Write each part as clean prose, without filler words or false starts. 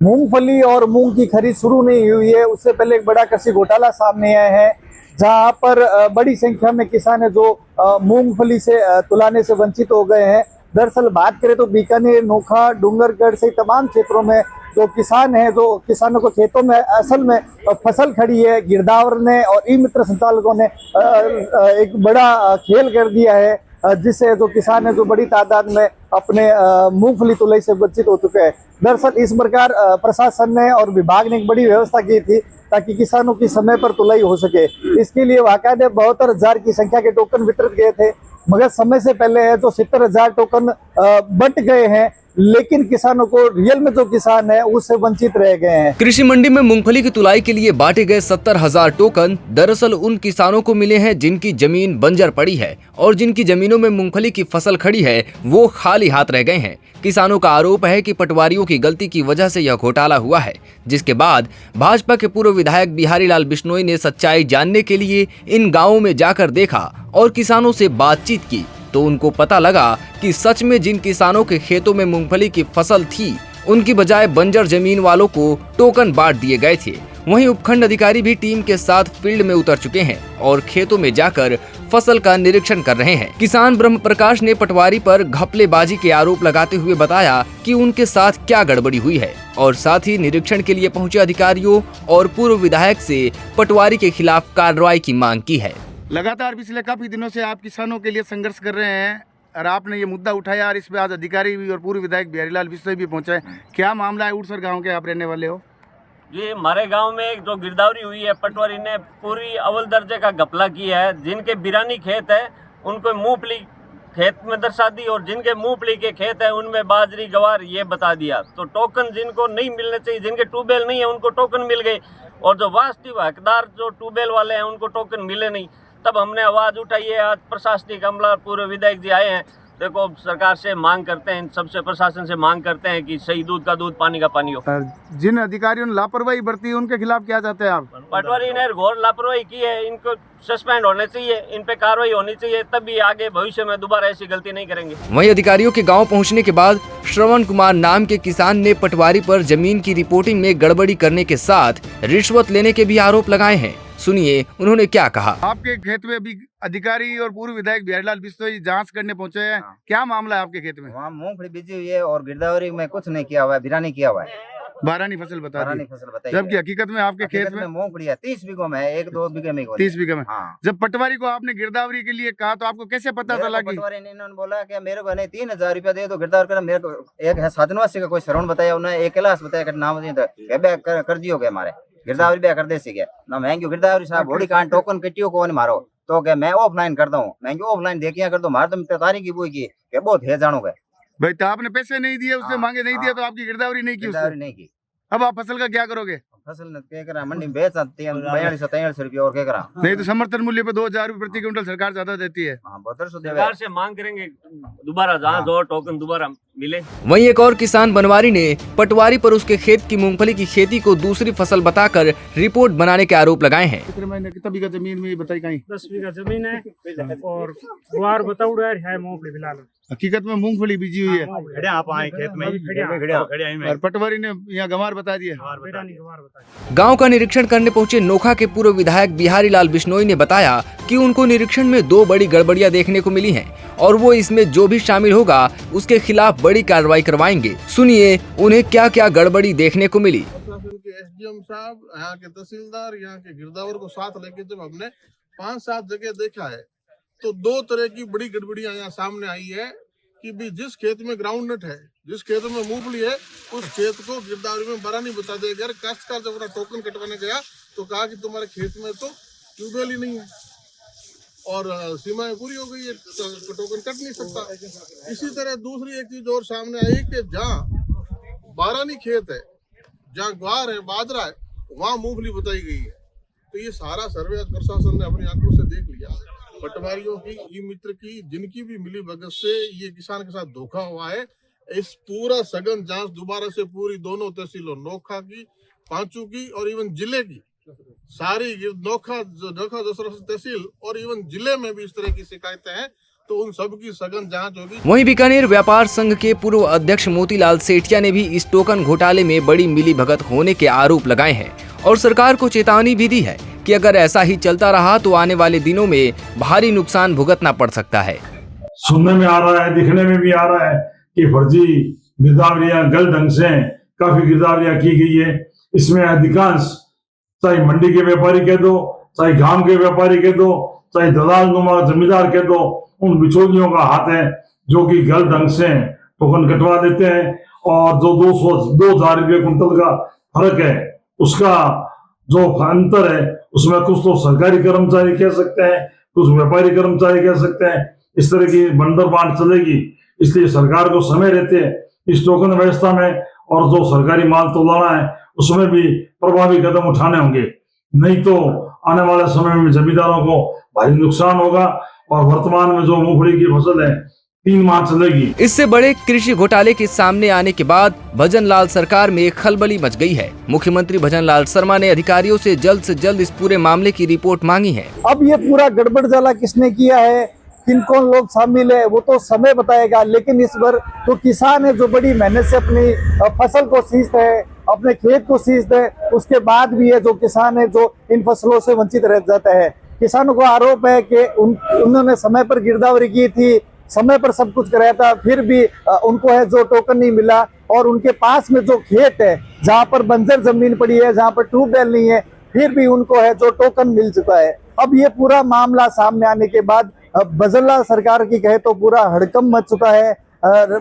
मूंगफली और मूंग की खरीद शुरू नहीं हुई है, उससे पहले एक बड़ा कृषि घोटाला सामने आया है, जहां पर बड़ी संख्या में किसान है जो मूंगफली से तुलाने से वंचित हो गए हैं। दरअसल बात करें तो बीकानेर, नोखा, डूंगरगढ़ से तमाम क्षेत्रों में जो किसान हैं, जो किसानों को खेतों में असल में फसल खड़ी है, गिरदावर ने और ई मित्र संचालकों ने एक बड़ा खेल कर दिया है, जिससे जो किसान है जो बड़ी तादाद में अपने मूंगफली तुलाई से वंचित हो चुके हैं। दरअसल इस प्रकार प्रशासन ने और विभाग ने एक बड़ी व्यवस्था की थी ताकि किसानों की समय पर तुलाई हो सके। इसके लिए बाकायदे 72,000 की संख्या के टोकन वितरित किए थे, मगर समय से पहले है जो 70,000 टोकन बंट गए हैं, लेकिन किसानों को रियल में जो किसान है उससे वंचित रह गए हैं। कृषि मंडी में मूंगफली की तुलाई के लिए बांटे गए 70,000 टोकन दरअसल उन किसानों को मिले हैं जिनकी जमीन बंजर पड़ी है और जिनकी जमीनों में मूंगफली की फसल खड़ी है वो खाली हाथ रह गए हैं। किसानों का आरोप है कि पटवारियों की गलती की वजह से यह घोटाला हुआ है, जिसके बाद भाजपा के पूर्व विधायक बिहारी लाल बिश्नोई ने सच्चाई जानने के लिए इन गाँवों में जाकर देखा और किसानों से बातचीत की तो उनको पता लगा कि सच में जिन किसानों के खेतों में मूंगफली की फसल थी उनकी बजाय बंजर जमीन वालों को टोकन बांट दिए गए थे। वहीं उपखंड अधिकारी भी टीम के साथ फील्ड में उतर चुके हैं और खेतों में जाकर फसल का निरीक्षण कर रहे हैं। किसान ब्रह्म प्रकाश ने पटवारी पर घपलेबाजी के आरोप लगाते हुए बताया कि उनके साथ क्या गड़बड़ी हुई है और साथ ही निरीक्षण के लिए पहुंचे अधिकारियों और पूर्व विधायक से पटवारी के खिलाफ कार्रवाई की मांग की है। लगातार पिछले काफी दिनों से आप किसानों के लिए संघर्ष कर रहे हैं और आपने ये मुद्दा उठाया और इस पे आज अधिकारी भी और पूर्व विधायक बिहारी लाल बिश्नोई भी पहुंचे। क्या मामला है? उड़सर गांव के आप रहने वाले हो। ये हमारे गांव में एक जो गिरदावरी हुई है, पटवारी ने पूरी अव्वल दर्जे का घपला किया है। जिनके बिरानी खेत है उनको मूंगफली खेत में दर्शा दी और जिनके मूंगफली के खेत है उनमें बाजरी गवार ये बता दिया। तो टोकन जिनको नहीं मिलने चाहिए, जिनके ट्यूबवेल नहीं है उनको टोकन मिल गए और जो वास्तविक हकदार जो ट्यूबवेल वाले हैं उनको टोकन मिले नहीं। तब हमने आवाज़ उठाई है। आज प्रशासनिक अमला पूर्व विधायक जी आए हैं। देखो, सरकार से मांग करते हैं, सबसे प्रशासन से मांग करते हैं कि सही दूध का दूध, पानी का पानी हो। जिन अधिकारियों ने लापरवाही बरती है उनके खिलाफ क्या चाहते हैं आप? पटवारी ने घोर लापरवाही की है, इनको सस्पेंड होने चाहिए, इन पे कार्रवाई होनी चाहिए, तभी आगे भविष्य में दोबारा ऐसी गलती नहीं करेंगे। वहीं अधिकारियों के गांव पहुंचने के बाद श्रवण कुमार नाम के किसान ने पटवारी पर जमीन की रिपोर्टिंग में गड़बड़ी करने के साथ रिश्वत लेने के भी आरोप लगाए हैं। सुनिए उन्होंने क्या कहा। आपके खेत में भी अधिकारी और पूर्व विधायक बिहारी लाल बिश्नोई जांच करने पहुंचे हैं। क्या मामला है आपके खेत में? वहाँ मूंगफली बीजी हुई है और गिरदावरी में कुछ नहीं किया हुआ है, बिरानी किया हुआ है। बारानी फसल बता दी। जबकि हकीकत में आपके खेत में मूंगफली है 30 बीघों में है, 1-2 बीघे में 30 बीघे में। हाँ। जब पटवारी को आपने गिरदावरी के लिए कहा तो आपको कैसे पता चला कि? पटवारी ने इन्होंने बोला कि मेरे को नहीं 3,000 रुपया दे दो गिरदावर कर। मेरे को एक है साधनवासी का कोई श्रवण बताया, उन्होंने एक क्लास बताया नाम कर दियो के हमारे गिरदावरी ब्याह कर दे सी ना महंगी गिरदावरी साहब बॉडी कान टोकन कटियो को मारो तो क्या मैं ऑफलाइन कर दूं, महंगी ऑफलाइन देखिए कर दो मार तुम तारीख की बोई की के बहुत है जानो गए भाई। तो आपने पैसे नहीं दिए, उससे मांगे नहीं दिए तो आपकी गिरदावरी नहीं की, गिरदावरी नहीं की। अब आप फसल का क्या करोगे? फसल क्या करा मंडी में बेच 42-43 रुपया और क्या करा। नहीं तो समर्थन मूल्य पे 2,000 रुपए प्रति क्विंटल सरकार ज्यादा देती है। सरकार से मांग करेंगे दोबारा जांच और टोकन दोबारा मिले। वहीं एक और किसान बनवारी ने पटवारी पर उसके खेत की मूंगफली की खेती को दूसरी फसल बताकर रिपोर्ट बनाने के आरोप लगाए हैं। कितना बीघा जमीन में बताई कहीं? 10 बीघा जमीन है और गुआर बताऊ है मूंगफली फिलहाल। हकीकत में मूंगफली बीजी हुई है। आप आए खेत में और पटवारी ने यहाँ गंवार बता दिया। गांव का निरीक्षण करने पहुंचे नोखा के पूर्व विधायक बिहारी लाल बिश्नोई ने बताया कि उनको निरीक्षण में 2 बड़ी गड़बड़ियां देखने को मिली हैं और वो इसमें जो भी शामिल होगा उसके खिलाफ बड़ी कार्रवाई करवाएंगे। सुनिए उन्हें क्या क्या गड़बड़ी देखने को मिली। एसडीएम साहब, यहाँ के तहसीलदार, यहाँ के गिरदावर को साथ लेके जब हमने 5-7 जगह देखा है तो 2 तरह की बड़ी गड़बड़ियां यहाँ सामने आई है कि भी जिस खेत में ग्राउंड नट है, जिस खेत में मूंगफली है, उस खेत को गिरदावरी में बारानी बता दिया गया। काश्तकार जब अपना टोकन कटवाने गया तो कहा कि तुम्हारे खेत में तो ट्यूबवेल ही नहीं है और सीमाएं पूरी हो गई है, तो टोकन कट नहीं सकता। इसी तरह दूसरी एक चीज और सामने आई कि जहाँ बारानी खेत है, जहाँ ग्वार है, बाजरा है, वहाँ मूंगफली बताई गई है। तो ये सारा सर्वे प्रशासन ने अपनी आंखों से देख लिया। पटवारियों की, ई मित्र की, जिनकी भी मिली भगत से ये किसान के साथ धोखा हुआ है, इस पूरा सघन जांच दोबारा से पूरी दोनों तहसीलों नोखा की, पांचू की और इवन जिले की सारी नोखा तहसील और इवन जिले में भी इस तरह की शिकायतें हैं तो उन सब की सघन जांच होगी। वहीं बीकानेर व्यापार संघ के पूर्व अध्यक्ष मोतीलाल सेठिया ने भी इस टोकन घोटाले में बड़ी मिलीभगत होने के आरोप लगाए हैं और सरकार को चेतावनी भी दी है कि अगर ऐसा ही चलता रहा तो आने वाले दिनों में भारी नुकसान भुगतना पड़ सकता है। सुनने में आ रहा है, दिखने में भी आ रहा है कि फर्जी गिरदावरियां गलत ढंग से काफी गिरदावरियां की गई है। इसमें अधिकांश चाहे मंडी के व्यापारी कह दो, चाहे गांव के व्यापारी कह दो, चाहे दलाल नुमा जमींदार कह दो, उन बिचौलियों का हाथ है जो कि गलत ढंग से टोकन कटवा देते हैं और जो 2,000 रुपये कुंटल का फर्क है उसका जो अंतर है उसमें कुछ तो सरकारी कर्मचारी कह सकते हैं, कुछ व्यापारी कर्मचारी कह सकते हैं। इस तरह की बंदर बांट चलेगी, इसलिए सरकार को समय रहते हैं इस टोकन व्यवस्था में और जो सरकारी माल तोलाना है उसमें भी प्रभावी कदम उठाने होंगे, नहीं तो आने वाले समय में जमींदारों को भारी नुकसान होगा और वर्तमान में जो मूंगफली की फसल है 3 माह चलेगी। इससे बड़े कृषि घोटाले के सामने आने के बाद भजनलाल सरकार में खलबली मच गई है। मुख्यमंत्री भजनलाल शर्मा ने अधिकारियों से जल्द इस पूरे मामले की रिपोर्ट मांगी है। अब ये पूरा गड़बड़ जाला किसने किया है, किन कौन लोग शामिल है वो तो समय बताएगा, लेकिन इस बार तो किसान है जो बड़ी मेहनत से अपनी फसल को सींचते है, अपने खेत को सींचते है, उसके बाद भी है जो किसान है जो इन फसलों से वंचित रह जाता है। किसानों को आरोप है कि उन्होंने समय पर गिरदावरी की थी, समय पर सब कुछ कराया था, फिर भी उनको है जो टोकन नहीं मिला और उनके पास में जो खेत है जहाँ पर बंजर जमीन पड़ी है, जहाँ पर ट्यूबवेल नहीं है, फिर भी उनको है जो टोकन मिल चुका है। अब ये पूरा मामला सामने आने के बाद भजनलाल सरकार की कहे तो पूरा हड़कंप मच चुका है।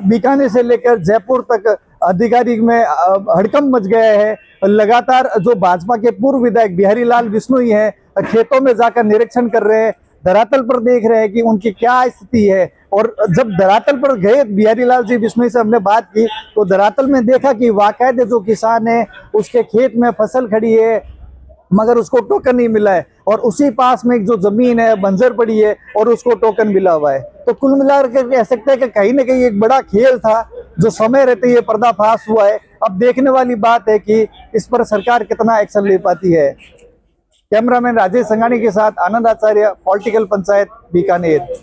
बीकानेर से लेकर जयपुर तक अधिकारी में हड़कंप मच गया है। लगातार जो भाजपा के पूर्व विधायक बिहारी लाल बिश्नोई है खेतों में जाकर निरीक्षण कर रहे हैं, धरातल पर देख रहे हैं कि उनकी क्या स्थिति है। और जब धरातल पर गए बिहारी लाल जी बिश्नोई से हमने बात की तो धरातल में देखा कि वाकई जो किसान है उसके खेत में फसल खड़ी है मगर उसको टोकन नहीं मिला है और उसी पास में एक जो जमीन है बंजर पड़ी है और उसको टोकन मिला हुआ है। तो कुल मिलाकर कह सकते हैं कि कहीं ना कहीं एक बड़ा खेल था जो समय रहते ये पर्दाफाश हुआ है। अब देखने वाली बात है कि इस पर सरकार कितना एक्शन ले पाती है। कैमरामैन राजेश संघानी के साथ आनंद आचार्य, पॉलिटिकल पंचायत, बीकानेर।